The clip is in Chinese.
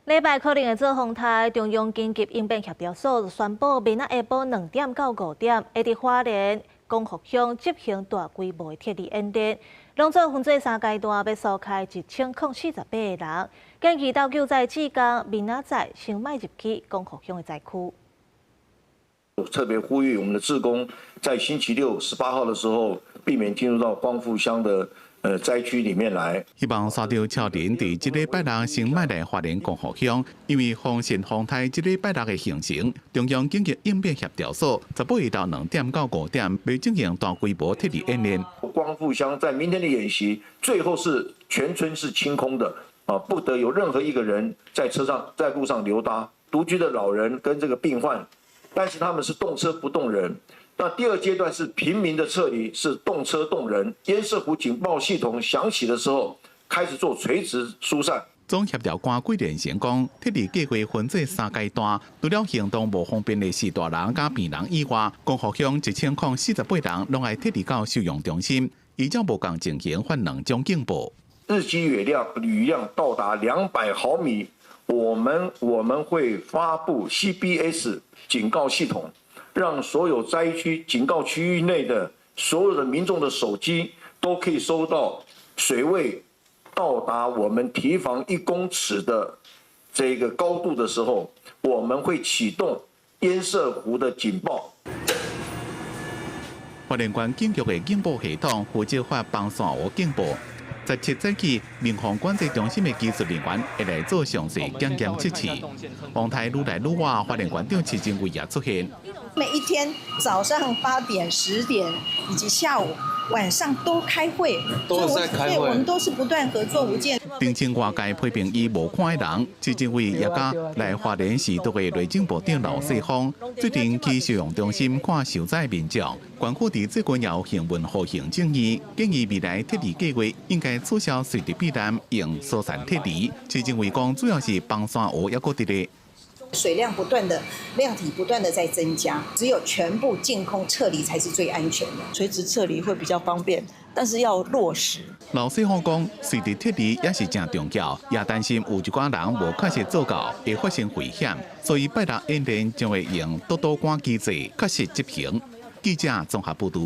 礼拜可能会做风台，中央紧急应变协调所宣布，明仔下晡2点到5点，会伫花莲、光复乡执行大规模的铁力演练，拢做分做3阶段，要疏开1048个人。建议到救灾志工明仔载先卖入去光复乡的灾区。特别呼吁我们的志工在星期六18号的时候，避免进入到光复乡的灾区里面来。希望刷到超人伫即礼拜六先卖来花莲光复乡，因为风神风台即礼拜六的形成，中央紧急应变协调所18日到2点到5点，要进行大规模铁力演练。光复乡在明天的演习，最后是全村是清空的啊，不得有任何一个人在路上溜达。独居的老人跟这个病患。 但是他们是动车不动人。那第二阶段是平民的撤离，是动车动人。烟社湖警报系统响起的时候，开始做垂直疏散。总协调官桂连成讲，铁力计划分做3阶段，除了行动无方便的4大人加病人以外，光复乡1048人拢爱铁力到收容中心，依照无共情形发2种警报。日积月亮，雨量到达200毫米。 我们会发布 CBS 警告系统，让所有灾区警告区域内的所有的民众的手机都可以收到水位到达我们堤防1公尺的这个高度的时候，我们会启动烟社湖的警报。花莲县警局的警报系统负责发帮线湖警报。 17早起，民防管制中心的技术人员会来做详细检验测试。风台愈来愈晚，花莲县长徐正伟也出现。每一天早上8点、10点以及下午、晚上都开会，都在开会。对，我们都是不断合作无间。澄清外界批评伊无看的人，徐正伟也甲来花莲市都会内政部长刘世芳最近去收容中心看受灾民众。 关府伫最近也有行文和行政议，建议未来铁力计划应该取消随地避难，用疏散铁力。徐正伟讲，主要是帮山湖还佫伫咧。 水量不断的量体不断的在增加，只有全部净空撤离才是最安全的。垂直撤离会比较方便，但是要落实。老师傅讲，随地撤离也是正重要，也担心有一寡人无确实做到，会发生危险，所以拜六演练将会用多管机制确实执行。记者综合报道。